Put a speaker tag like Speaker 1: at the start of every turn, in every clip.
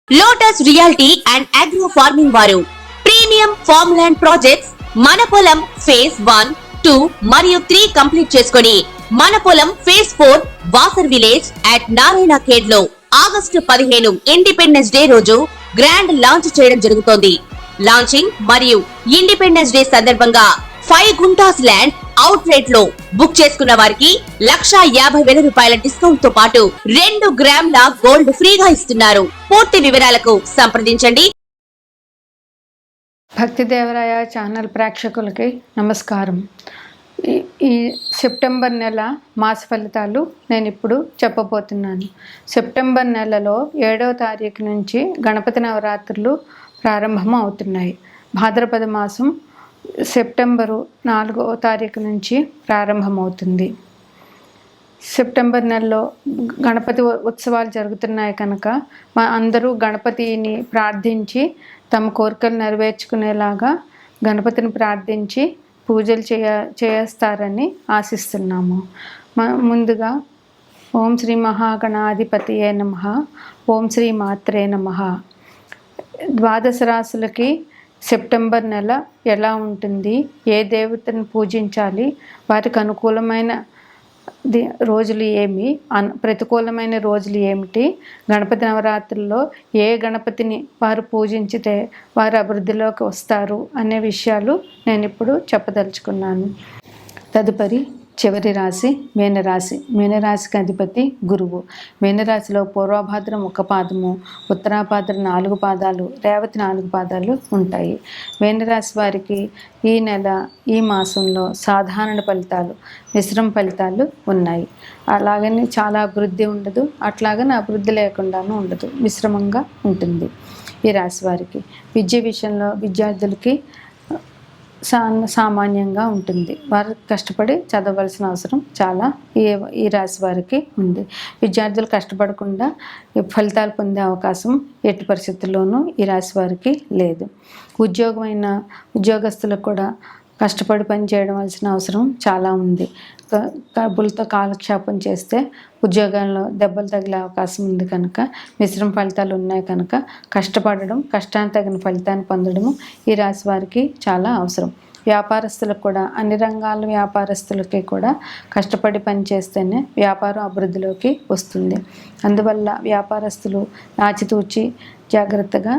Speaker 1: Lotus reality and agro farming వారు premium farm land projects మన పొలం ఫేజ్ 1, 2 మరియు 3 కంప్లీట్ చేసుకొని మన పొలం phase 4 Wasar village at Narayana Khed లో ఆగస్టు 15 ఇండిపెండెన్స్ డే రోజు గ్రాండ్ లాంచ్ చేయడం జరుగుతోంది. లాంచింగ్ మరియు ఇండిపెండెన్స్ డే సందర్భంగా 5 గుంటాస్ ల్యాండ్ అవుట్ రేట్ లో బుక్ చేసుకున్న వారికి 1,50,000 రూపాయల డిస్కౌంట్ తో పాటు 2 గ్రాముల గోల్డ్ ఫ్రీగా ఇస్తున్నారు. పూర్తి వివరాలకు సంప్రదించండి.
Speaker 2: భక్తి దేవరాయ ఛానల్ ప్రేక్షకులకి నమస్కారం. ఈ సెప్టెంబర్ నెల మాస ఫలితాలు నేను ఇప్పుడు చెప్పబోతున్నాను. సెప్టెంబర్ నెలలో 7వ తారీఖు నుంచి గణపతి నవరాత్రులు ప్రారంభం అవుతున్నాయి. భాద్రపద మాసం సెప్టెంబరు 4వ తారీఖు నుంచి ప్రారంభమవుతుంది. సెప్టెంబర్ నెలలో గణపతి ఉత్సవాలు జరుగుతున్నాయి కనుక అందరూ గణపతిని ప్రార్థించి తమ కోరికలు నెరవేర్చుకునేలాగా గణపతిని ప్రార్థించి పూజలు చేస్తారని ఆశిస్తున్నాము. ముందుగా ఓం శ్రీ మహాగణాధిపతియే నమః, ఓం శ్రీ మాత్రే నమః. ద్వాదశ రాశులకి సెప్టెంబర్ నెల ఎలా ఉంటుంది, ఏ దేవతను పూజించాలి, వారికి అనుకూలమైన రోజులు ఏమి, ప్రతికూలమైన రోజులు ఏమిటి, గణపతి నవరాత్రుల్లో ఏ గణపతిని వారు పూజించితే వారు అభివృద్ధిలోకి వస్తారు అనే విషయాలు నేను ఇప్పుడు చెప్పదలుచుకున్నాను. తదుపరి చివరి రాశి మీనరాశి. మీనరాశికి అధిపతి గురువు. మీనరాశిలో పూర్వభాద్రం 1 పాదము, ఉత్తరాభాద్రం 4 పాదాలు, రేవతి 4 పాదాలు ఉంటాయి. మీనరాశి వారికి ఈ నెల ఈ మాసంలో సాధారణ ఫలితాలు, మిశ్రమ ఫలితాలు ఉన్నాయి. అలాగని చాలా అభివృద్ధి ఉండదు, అట్లాగని అభివృద్ధి లేకుండానూ ఉండదు, మిశ్రమంగా ఉంటుంది. ఈ రాశి వారికి విద్య విషయంలో విద్యార్థులకి సామాన్యంగా ఉంటుంది. వారు కష్టపడి చదవలసిన అవసరం చాలా ఈ రాశి వారికి ఉంది. విద్యార్థులు కష్టపడకుండా ఫలితాలు పొందే అవకాశం ఎట్టి పరిస్థితుల్లోనూ ఈ రాశి వారికి లేదు. ఉద్యోగస్తులకు కూడా కష్టపడి పని చేయవలసిన అవసరం చాలా ఉంది. డబ్బులతో కాలక్షేపం చేస్తే ఉద్యోగాల్లో దెబ్బలు తగిలే అవకాశం ఉంది కనుక మిశ్రమ ఫలితాలు ఉన్నాయి కనుక కష్టపడడం, కష్టానికి తగిన ఫలితాన్ని పొందడము ఈ రాశి వారికి చాలా అవసరం. వ్యాపారస్తులకు కూడా, అన్ని రంగాల వ్యాపారస్తులకి కూడా కష్టపడి పని చేస్తేనే వ్యాపారం అభివృద్ధిలోకి వస్తుంది. అందువల్ల వ్యాపారస్తులు ఆచితూచి జాగ్రత్తగా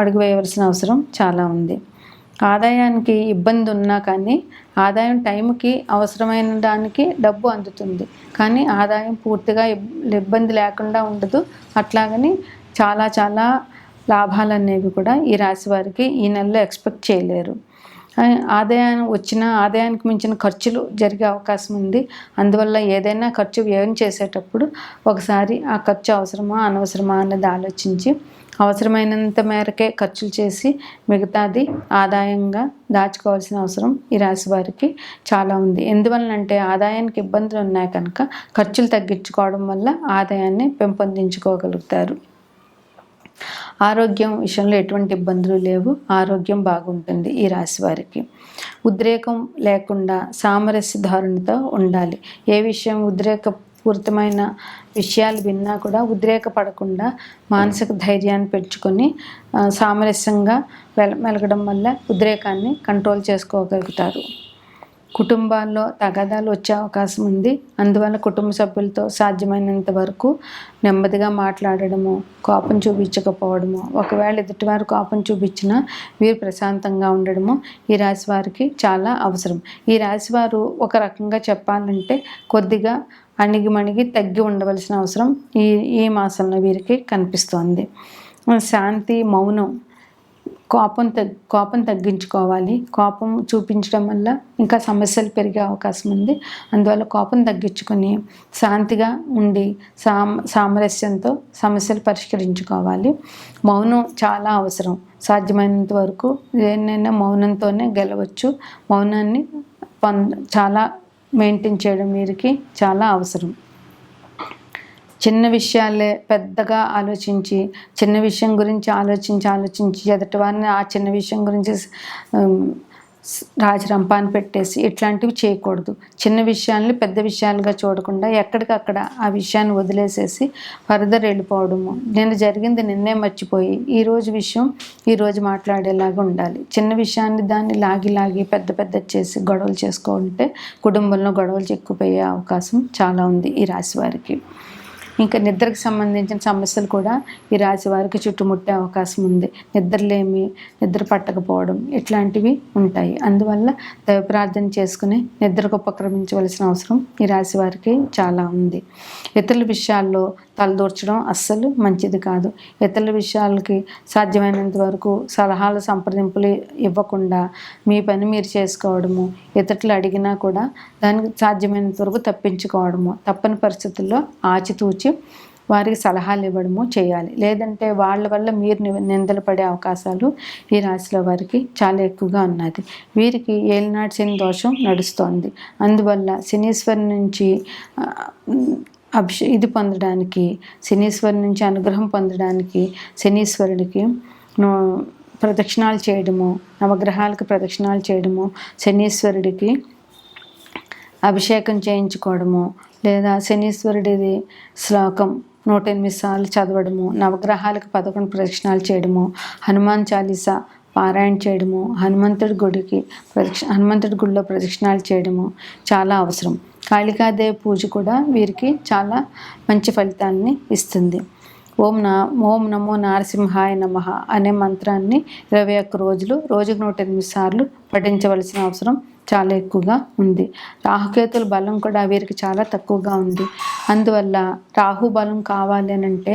Speaker 2: అడుగు వేయవలసిన అవసరం చాలా ఉంది. ఆదాయానికి ఇబ్బంది ఉన్నా కానీ ఆదాయం టైంకి అవసరమైన దానికి డబ్బు అందుతుంది, కానీ ఆదాయం పూర్తిగా ఇబ్బంది లేకుండా ఉండదు. అట్లాగని చాలా లాభాలు అనేవి కూడా ఈ రాశి వారికి ఈ నెలలో ఎక్స్పెక్ట్ చేయలేరు. ఆదాయానికి మించిన ఖర్చులు జరిగే అవకాశం ఉంది. అందువల్ల ఏదైనా ఖర్చు వ్యయం చేసేటప్పుడు ఒకసారి ఆ ఖర్చు అవసరమా అనవసరమా అన్నది ఆలోచించి అవసరమైనంత మేరకే ఖర్చులు చేసి మిగతాది ఆదాయంగా దాచుకోవాల్సిన అవసరం ఈ రాశి వారికి చాలా ఉంది. ఎందువలనంటే ఆదాయానికి ఇబ్బందులు ఉన్నాయి కనుక ఖర్చులు తగ్గించుకోవడం వల్ల ఆదాయాన్ని పెంపొందించుకోగలుగుతారు. ఆరోగ్యం విషయంలో ఎటువంటి ఇబ్బందులు లేవు, ఆరోగ్యం బాగుంటుంది ఈ రాశి వారికి. ఉద్రేకం లేకుండా సామరస్య ధోరణితో ఉండాలి. ఏ విషయం పూరితమైన విషయాలు విన్నా కూడా ఉద్రేకపడకుండా మానసిక ధైర్యాన్ని పెంచుకొని సామరస్యంగా మెలగడం వల్ల ఉద్రేకాన్ని కంట్రోల్ చేసుకోగలుగుతారు. కుటుంబాల్లో తగాదాలు వచ్చే అవకాశం ఉంది. అందువల్ల కుటుంబ సభ్యులతో సాధ్యమైనంత వరకు నెమ్మదిగా మాట్లాడడము, కోపం చూపించకపోవడము, ఒకవేళ ఎదుటివారు కోపం చూపించినా వీరు ప్రశాంతంగా ఉండడము ఈ రాశి వారికి చాలా అవసరం. ఈ రాశి వారు ఒక రకంగా చెప్పాలంటే కొద్దిగా అణిగిమణిగి తగ్గి ఉండవలసిన అవసరం ఈ మాసంలో వీరికి కనిపిస్తోంది. శాంతి, మౌనం, కోపం తగ్గించుకోవాలి. కోపం చూపించడం వల్ల ఇంకా సమస్యలు పెరిగే అవకాశం ఉంది. అందువల్ల కోపం తగ్గించుకొని శాంతిగా ఉండి సామరస్యంతో సమస్యలు పరిష్కరించుకోవాలి. మౌనం చాలా అవసరం. సాధ్యమైనంత వరకు దేన్నైనా మౌనంతోనే గెలవచ్చు. మౌనాన్ని చాలా మెయింటైన్ చేయడం వీరికి చాలా అవసరం. చిన్న విషయాలే పెద్దగా ఆలోచించి, చిన్న విషయం గురించి ఆలోచించి ఎదుటి వారిని ఆ చిన్న విషయం గురించి రాజరంపాన్ని పెట్టేసి ఇట్లాంటివి చేయకూడదు. చిన్న విషయాల్ని పెద్ద విషయాలుగా చూడకుండా ఎక్కడికక్కడ ఆ విషయాన్ని వదిలేసేసి ఫర్దర్ వెళ్ళిపోవడము. నిన్న జరిగింది నిన్నే మర్చిపోయి ఈరోజు విషయం ఈరోజు మాట్లాడేలాగా ఉండాలి. చిన్న విషయాన్ని దాన్ని లాగి పెద్ద చేసి గొడవలు చేసుకుంటే కుటుంబంలో గొడవలు చిక్కుపోయే అవకాశం చాలా ఉంది ఈ రాశి వారికి. ఇంకా నిద్రకు సంబంధించిన సమస్యలు కూడా ఈ రాశి వారికి చుట్టుముట్టే అవకాశం ఉంది. నిద్రలేమి, నిద్ర పట్టకపోవడం ఇట్లాంటివి ఉంటాయి. అందువల్ల దైవ ప్రార్థన చేసుకుని నిద్రకు ఉపక్రమించవలసిన అవసరం ఈ రాశి వారికి చాలా ఉంది. ఇతరుల విషయాల్లో తలదూర్చడం అస్సలు మంచిది కాదు. ఇతరుల విషయాలకి సాధ్యమైనంత వరకు సలహాలు సంప్రదింపులు ఇవ్వకుండా మీ పని మీరు చేసుకోవడము, ఇతరులు అడిగినా కూడా దానికి సాధ్యమైనంత వరకు తప్పించుకోవడము, తప్పని పరిస్థితుల్లో ఆచితూచి వారికి సలహాలు ఇవ్వడము చేయాలి. లేదంటే వాళ్ళ వల్ల మీరు నిందలు పడే అవకాశాలు ఈ రాశిలో వారికి చాలా ఎక్కువగా ఉన్నది. వీరికి ఏలినాటి శని దోషం నడుస్తోంది. అందువల్ల శనీశ్వరుని నుంచి పొందడానికి, శనీశ్వరుని నుంచి అనుగ్రహం పొందడానికి శనీశ్వరుడికి ప్రదక్షిణాలు చేయడము, నవగ్రహాలకు ప్రదక్షిణాలు చేయడము, శనీశ్వరుడికి అభిషేకం చేయించుకోవడము, లేదా శనీశ్వరుడిది శ్లోకం 108 సార్లు చదవడము, నవగ్రహాలకు 11 ప్రదక్షిణాలు చేయడము, హనుమాన్ చాలీసా పారాయణ చేయడము, హనుమంతుడి గుడిలో ప్రదక్షిణాలు చేయడము చాలా అవసరం. కాళికాదేవి పూజ కూడా వీరికి చాలా మంచి ఫలితాన్ని ఇస్తుంది. ఓం నమో నారసింహాయ నమః అనే మంత్రాన్ని 21 రోజులు రోజుకు 108 సార్లు పఠించవలసిన అవసరం చాలా ఎక్కువగా ఉంది. రాహుకేతుల బలం కూడా వీరికి చాలా తక్కువగా ఉంది. అందువల్ల రాహు బలం కావాలి అని అంటే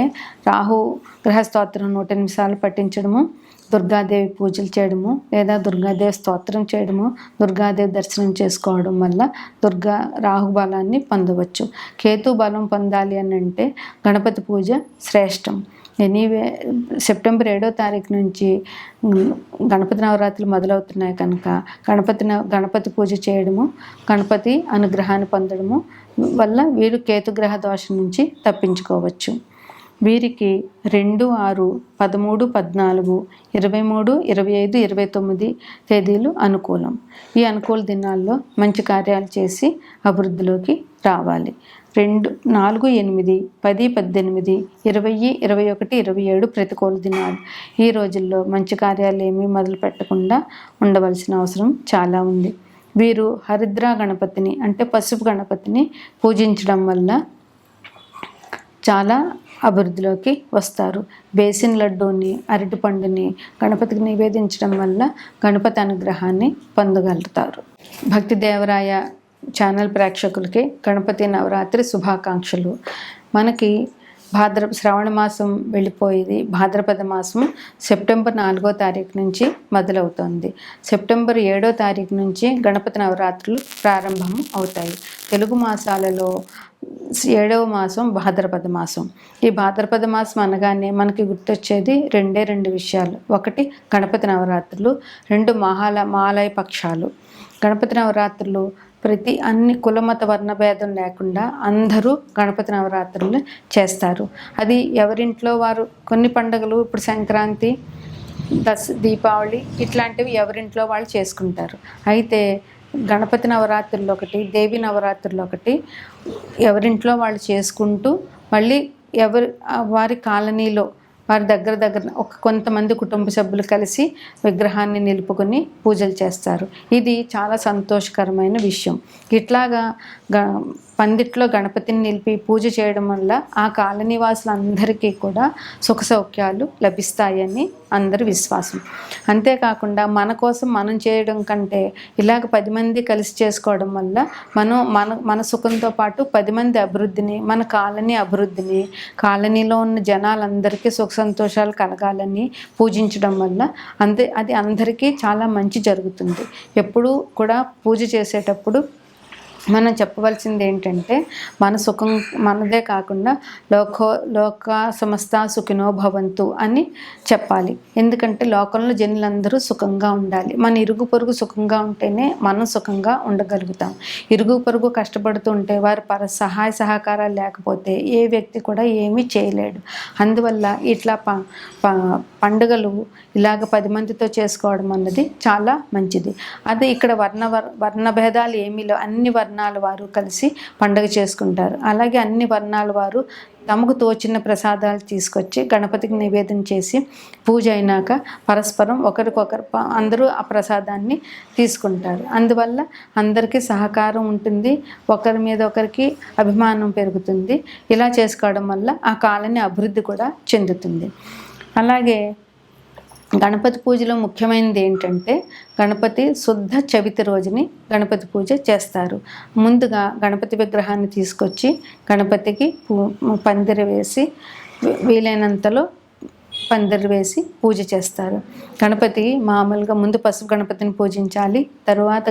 Speaker 2: రాహు గ్రహ స్తోత్రం 108 సార్లు పఠించడము, దుర్గాదేవి పూజలు చేయడము, లేదా దుర్గాదేవి స్తోత్రం చేయడము, దుర్గాదేవి దర్శనం చేసుకోవడం వల్ల రాహు బలాన్ని పొందవచ్చు. కేతు బలం పొందాలి అని అంటే గణపతి పూజ శ్రేష్టం. ఎనీవే సెప్టెంబర్ 7వ తారీఖు నుంచి గణపతి నవరాత్రులు మొదలవుతున్నాయి కనుక గణపతి పూజ చేయడము, గణపతి అనుగ్రహాన్ని పొందడము వల్ల వీరు కేతుగ్రహ దోషం నుంచి తప్పించుకోవచ్చు. వీరికి 2, 6, 13, 14, 23, 25, 29 తేదీలు అనుకూలం. ఈ అనుకూల దినాల్లో మంచి కార్యాలు చేసి అభివృద్ధిలోకి రావాలి. 2, 4, 8, 10, 18, 20, 21, 27 ప్రతికూల దినాలు. ఈ రోజుల్లో మంచి కార్యాలు ఏమీ మొదలు పెట్టకుండా ఉండవలసిన అవసరం చాలా ఉంది. వీరు హరిద్ర గణపతిని అంటే పసుపు గణపతిని పూజించడం వల్ల చాలా అభివృద్ధిలోకి వస్తారు. బేసిన్ లడ్డూని, అరటిపండుని గణపతికి నివేదించడం వల్ల గణపతి అనుగ్రహాన్ని పొందగలుగుతారు. భక్తి దేవరాయ ఛానల్ ప్రేక్షకులకి గణపతి నవరాత్రి శుభాకాంక్షలు. మనకి శ్రావణ మాసం వెళ్ళిపోయేది. భాద్రపద మాసం సెప్టెంబర్ 4వ తారీఖు నుంచి మొదలవుతుంది. సెప్టెంబర్ 7వ తారీఖు నుంచి గణపతి నవరాత్రులు ప్రారంభం అవుతాయి. తెలుగు మాసాలలో 7వ మాసం భాద్రపద మాసం. ఈ భాద్రపద మాసం అనగానే మనకి గుర్తొచ్చేది 2 విషయాలు. 1 గణపతి నవరాత్రులు, 2 మహాలయ పక్షాలు. గణపతి నవరాత్రులు అన్ని కులమత వర్ణభేదం లేకుండా అందరూ గణపతి నవరాత్రులు చేస్తారు. అది ఎవరింట్లో వారు. కొన్ని పండుగలు ఇప్పుడు సంక్రాంతి, దీపావళి ఇట్లాంటివి ఎవరింట్లో వాళ్ళు చేసుకుంటారు. అయితే గణపతి నవరాత్రులు ఒకటి, దేవి నవరాత్రులు ఒకటి ఎవరింట్లో వాళ్ళు చేసుకుంటూ మళ్ళీ వారి కాలనీలో వారి దగ్గర కొంతమంది కుటుంబ సభ్యులు కలిసి విగ్రహాన్ని నిలుపుకొని పూజలు చేస్తారు. ఇది చాలా సంతోషకరమైన విషయం. ఇట్లాగా పందిట్లో గణపతిని నిలిపి పూజ చేయడం వల్ల ఆ కాలనీ వాసులందరికీ కూడా సుఖ సౌఖ్యాలు లభిస్తాయని అందరి విశ్వాసం. అంతేకాకుండా మన కోసం మనం చేయడం కంటే ఇలాగ 10 మంది కలిసి చేసుకోవడం వల్ల మన సుఖంతో పాటు 10 మంది అభివృద్ధిని, మన కాలనీ అభివృద్ధిని, కాలనీలో ఉన్న జనాలందరికీ సుఖ సంతోషాలు కలగాలని పూజించడం వల్ల అది అందరికీ చాలా మంచి జరుగుతుంది. ఎప్పుడూ కూడా పూజ చేసేటప్పుడు మనం చెప్పవలసింది ఏంటంటే మన సుఖం మనదే కాకుండా లోక సమస్త సుఖినో భవంతు అని చెప్పాలి. ఎందుకంటే లోకంలో జనులందరూ సుఖంగా ఉండాలి. మన ఇరుగు పొరుగు సుఖంగా ఉంటేనే మనం సుఖంగా ఉండగలుగుతాం. ఇరుగు పొరుగు కష్టపడుతూ ఉంటే వారి సహాయ సహకారాలు లేకపోతే ఏ వ్యక్తి కూడా ఏమీ చేయలేడు. అందువల్ల ఇట్లా పండుగలు ఇలాగ 10 మందితో చేసుకోవడం అన్నది చాలా మంచిది. అదే ఇక్కడ వర్ణ భేదాలు ఏమీ లేవు. అన్ని వర్ణాల వారు కలిసి పండుగ చేసుకుంటారు. అలాగే అన్ని వర్ణాల వారు తమకు తోచిన ప్రసాదాలు తీసుకొచ్చి గణపతికి నివేదన చేసి పూజ అయినాక పరస్పరం ఒకరికొకరు అందరూ ఆ ప్రసాదాన్ని తీసుకుంటారు. అందువల్ల అందరికీ సహకారం ఉంటుంది, ఒకరి మీద ఒకరికి అభిమానం పెరుగుతుంది. ఇలా చేసుకోవడం వల్ల ఆ కాలనీ అభివృద్ధి కూడా చెందుతుంది. అలాగే గణపతి పూజలో ముఖ్యమైనది ఏంటంటే గణపతి శుద్ధ చవితి రోజుని గణపతి పూజ చేస్తారు. ముందుగా గణపతి విగ్రహాన్ని తీసుకొచ్చి గణపతికి పందిరి వేసి వీలైనంతలో పందిరి వేసి పూజ చేస్తారు. గణపతి మామూలుగా ముందు పసుపు గణపతిని పూజించాలి, తరువాత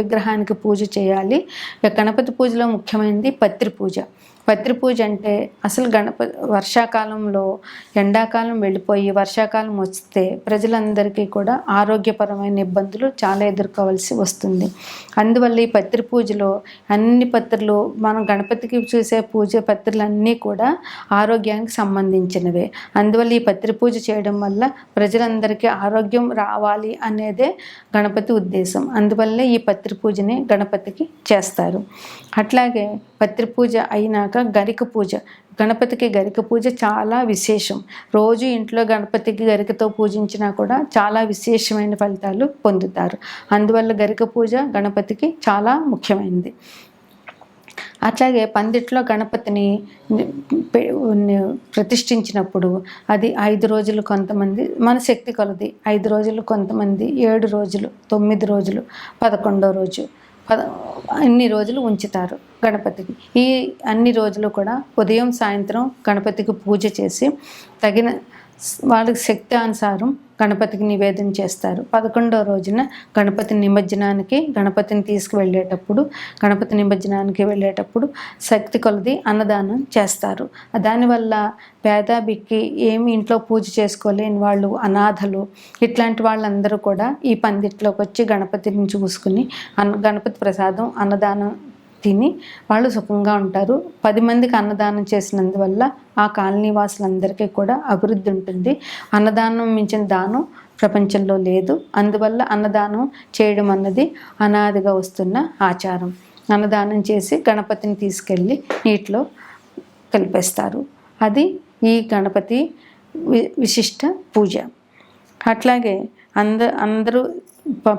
Speaker 2: విగ్రహానికి పూజ చేయాలి. గణపతి పూజలో ముఖ్యమైనది పత్రి పూజ. పత్రి పూజ అంటే అసలు వర్షాకాలంలో ఎండాకాలం వెళ్ళిపోయి వర్షాకాలం వస్తే ప్రజలందరికీ కూడా ఆరోగ్యపరమైన ఇబ్బందులు చాలా ఎదుర్కోవాల్సి వస్తుంది. అందువల్ల ఈ పత్రి పూజలో అన్ని పత్రులు మనం గణపతికి చూసే పూజ పత్రులన్నీ కూడా ఆరోగ్యానికి సంబంధించినవే. అందువల్ల ఈ పత్రి పూజ చేయడం వల్ల ప్రజలందరికీ ఆరోగ్యం రావాలి అనేదే గణపతి ఉద్దేశం. అందువల్ల ఈ పత్రి పూజని గణపతికి చేస్తారు. అట్లాగే పత్రి పూజ అయినాక గరిక పూజ. గణపతికి గరిక పూజ చాలా విశేషం. రోజు ఇంట్లో గణపతికి గరికతో పూజించినా కూడా చాలా విశేషమైన ఫలితాలు పొందుతారు. అందువల్ల గరిక పూజ గణపతికి చాలా ముఖ్యమైనది. అట్లాగే పందిట్లో గణపతిని ప్రతిష్ఠించినప్పుడు అది 5 రోజులు కొంతమంది మన శక్తి కొలది, 5 రోజులు కొంతమంది, 7 రోజులు, 9 రోజులు, 11వ రోజు అన్ని రోజులు ఉంచుతారు గణపతికి. ఈ అన్ని రోజులు కూడా ఉదయం సాయంత్రం గణపతికి పూజ చేసి తగిన వాళ్ళకి శక్తి అనుసారం గణపతికి నివేదన చేస్తారు. 11వ రోజున గణపతి నిమజ్జనానికి వెళ్ళేటప్పుడు శక్తి కొలది అన్నదానం చేస్తారు. దానివల్ల పేద బిక్కి ఏమి ఇంట్లో పూజ చేసుకోలేని వాళ్ళు, అనాథలు, ఇట్లాంటి వాళ్ళందరూ కూడా ఈ పందిట్లోకి వచ్చి గణపతిని చూసుకుని గణపతి ప్రసాదం అన్నదానం తిని వాళ్ళు సుఖంగా ఉంటారు. 10 మందికి అన్నదానం చేసినందువల్ల ఆ కాలనీ వాసులందరికీ కూడా అభివృద్ధి ఉంటుంది. అన్నదానం మించిన దానం ప్రపంచంలో లేదు. అందువల్ల అన్నదానం చేయడం అన్నది అనాదిగా వస్తున్న ఆచారం. అన్నదానం చేసి గణపతిని తీసుకెళ్ళి నీటిలో కలిపేస్తారు. అది ఈ గణపతి విశిష్ట పూజ. అట్లాగే అందరూ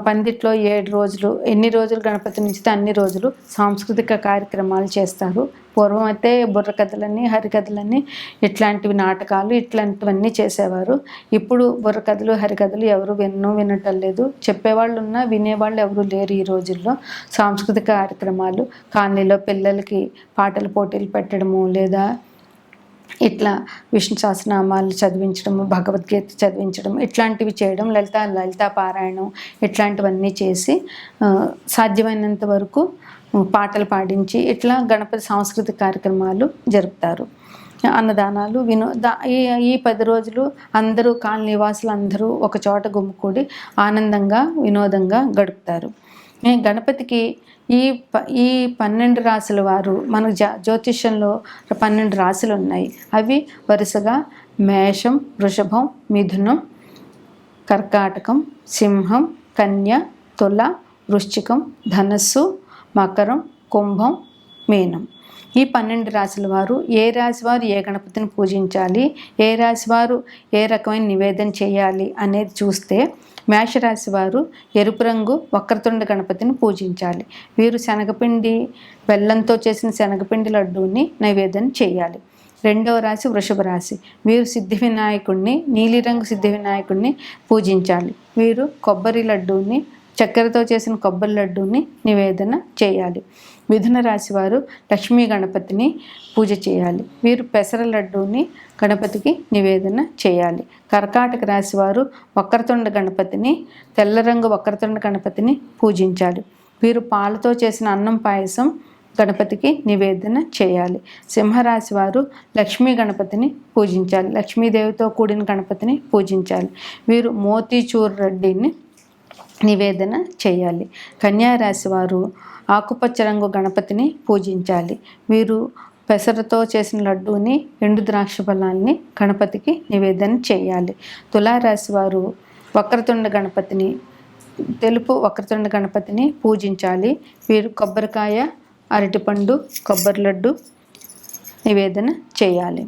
Speaker 2: పందిట్లో 7 రోజులు, ఎన్ని రోజులు గణపతి నుంచితే అన్ని రోజులు సాంస్కృతిక కార్యక్రమాలు చేస్తారు. పూర్వం అయితే బుర్రకథలని, హరికథలని, ఇట్లాంటివి నాటకాలు ఇట్లాంటివన్నీ చేసేవారు. ఇప్పుడు బుర్రకథలు, హరికథలు ఎవరు వినటం లేదు. చెప్పేవాళ్ళు ఉన్నా వినేవాళ్ళు ఎవరు లేరు. ఈ రోజుల్లో సాంస్కృతిక కార్యక్రమాలు కాలనీలో పిల్లలకి పాటల పోటీలు పెట్టడము, లేదా ఇట్లా విష్ణు సహస్రనామాలు చదివించడము, భగవద్గీత చదివించడం, ఇట్లాంటివి చేయడం, లలితా పారాయణం ఇట్లాంటివన్నీ చేసి సాధ్యమైనంత వరకు పాటలు పాడించి ఇట్లా గణపతి సాంస్కృతిక కార్యక్రమాలు జరుపుతారు. అన్నదానాలు ఈ 10 రోజులు అందరూ కాలనీ నివాసులు అందరూ ఒక చోట గుమ్ముకూడి ఆనందంగా వినోదంగా గడుపుతారు. గణపతికి ఈ 12 రాశుల వారు మన జ్యోతిష్యంలో 12 రాశులు ఉన్నాయి. అవి వరుసగా మేషం, వృషభం, మిథునం, కర్కాటకం, సింహం, కన్య, తుల, వృశ్చికం, ధనస్సు, మకరం, కుంభం, మీనం. ఈ 12 రాశుల వారు ఏ రాశి వారు ఏ గణపతిని పూజించాలి, ఏ రాశి వారు ఏ రకమైన నివేదన చేయాలి అనేది చూస్తే మేషరాశి వారు ఎరుపు రంగు వక్రతుండ గణపతిని పూజించాలి. వీరు శనగపిండి, బెల్లంతో చేసిన శనగపిండి లడ్డూని నైవేద్యం చేయాలి. 2వ రాశి వృషభ రాశి. వీరు సిద్ధి వినాయకుడిని, నీలిరంగు సిద్ధి వినాయకుడిని పూజించాలి. వీరు కొబ్బరి లడ్డూని, చక్కెరతో చేసిన కొబ్బరి లడ్డూని నివేదన చేయాలి. మిథున రాశి వారు లక్ష్మీ గణపతిని పూజ చేయాలి. వీరు పెసర లడ్డూని గణపతికి నివేదన చేయాలి. కర్కాటక రాశి వారు వక్రతుండ గణపతిని, తెల్ల రంగు వక్రతుండ గణపతిని పూజించాలి. వీరు పాలతో చేసిన అన్నం పాయసం గణపతికి నివేదన చేయాలి. సింహరాశి వారు లక్ష్మీ గణపతిని పూజించాలి. లక్ష్మీదేవితో కూడిన గణపతిని పూజించాలి. వీరు మోతీచూర్ రెడ్డిని నివేదన చేయాలి. కన్యారాశి వారు ఆకుపచ్చ రంగు గణపతిని పూజించాలి. వీరు పెసరతో చేసిన లడ్డూని, ఎండు ద్రాక్ష ఫలాన్ని గణపతికి నివేదన చేయాలి. తులారాశి వారు తెలుపు వక్రతుండ గణపతిని పూజించాలి. వీరు కొబ్బరికాయ, అరటిపండు, కొబ్బరి లడ్డు నివేదన చేయాలి.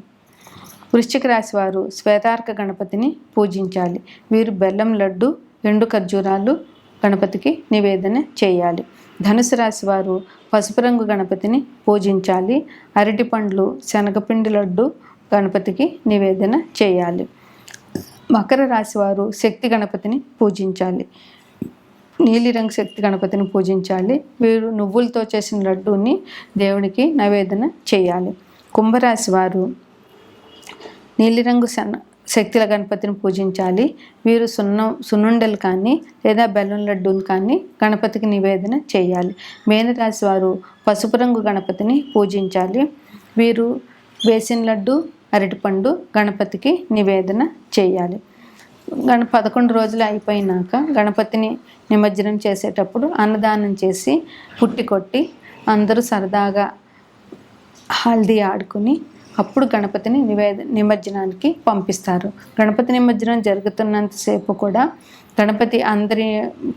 Speaker 2: వృశ్చిక రాశి వారు శ్వేతార్క గణపతిని పూజించాలి. వీరు బెల్లం లడ్డు, ఎండు ఖర్జూరాలు గణపతికి నివేదన చేయాలి. ధనుసు రాశి వారు పసుపు రంగు గణపతిని పూజించాలి. అరటి పండ్లు, శనగపిండి లడ్డు గణపతికి నివేదన చేయాలి. మకర రాశి వారు శక్తి గణపతిని పూజించాలి. నీలిరంగు శక్తి గణపతిని పూజించాలి. వీరు నువ్వులతో చేసిన లడ్డూని దేవునికి నివేదన చేయాలి. కుంభరాశి వారు నీలిరంగు శక్తుల గణపతిని పూజించాలి. వీరు సున్నుండలు కానీ లేదా బెల్లం లడ్డూని కానీ గణపతికి నివేదన చేయాలి. మేనరాశి వారు పసుపు రంగు గణపతిని పూజించాలి. వీరు బేసిన్ లడ్డు, అరటిపండు గణపతికి నివేదన చేయాలి. 11 రోజులు అయిపోయినాక గణపతిని నిమజ్జనం చేసేటప్పుడు అన్నదానం చేసి పుట్టి కొట్టి అందరూ సరదాగా హల్దీ ఆడుకుని అప్పుడు గణపతిని నిమజ్జనానికి పంపిస్తారు. గణపతి నిమజ్జనం జరుగుతున్నంతసేపు కూడా గణపతి అందరి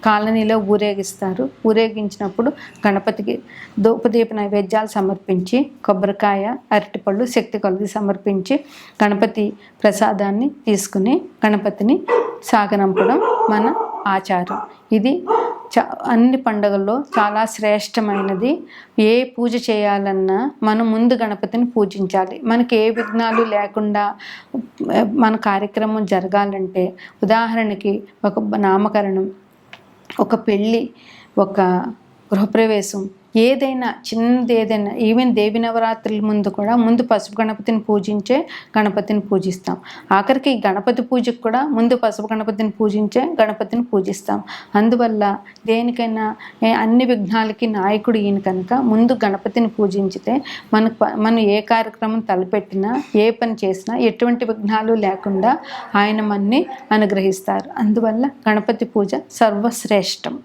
Speaker 2: కాలనీలో ఊరేగిస్తారు. ఊరేగించినప్పుడు గణపతికి ధూపదీప నైవేద్యాలు సమర్పించి, కొబ్బరికాయ, అరటిపళ్ళు, శక్తి కొలది సమర్పించి గణపతి ప్రసాదాన్ని తీసుకుని గణపతిని సాగనంపడం మన ఆచారం. ఇది అన్ని పండుగల్లో చాలా శ్రేష్టమైనది. ఏ పూజ చేయాలన్నా మనం ముందు గణపతిని పూజించాలి. మనకి ఏ విఘ్నాలు లేకుండా మన కార్యక్రమం జరగాలంటే, ఉదాహరణకి ఒక నామకరణం, ఒక పెళ్ళి, ఒక గృహప్రవేశం, ఏదైనా చిన్నది ఏదైనా, ఈవెన్ దేవి నవరాత్రుల ముందు కూడా ముందు పసుపు గణపతిని పూజించే గణపతిని పూజిస్తాం. ఆఖరికి గణపతి పూజకు కూడా ముందు పసుపు గణపతిని పూజించే గణపతిని పూజిస్తాం. అందువల్ల దేనికైనా అన్ని విఘ్నాలకి నాయకుడు ఈయన కనుక ముందు గణపతిని పూజించితే మనం ఏ కార్యక్రమం తలపెట్టినా, ఏ పని చేసినా ఎటువంటి విఘ్నాలు లేకుండా ఆయన మనని అనుగ్రహిస్తారు. అందువల్ల గణపతి పూజ సర్వశ్రేష్టం.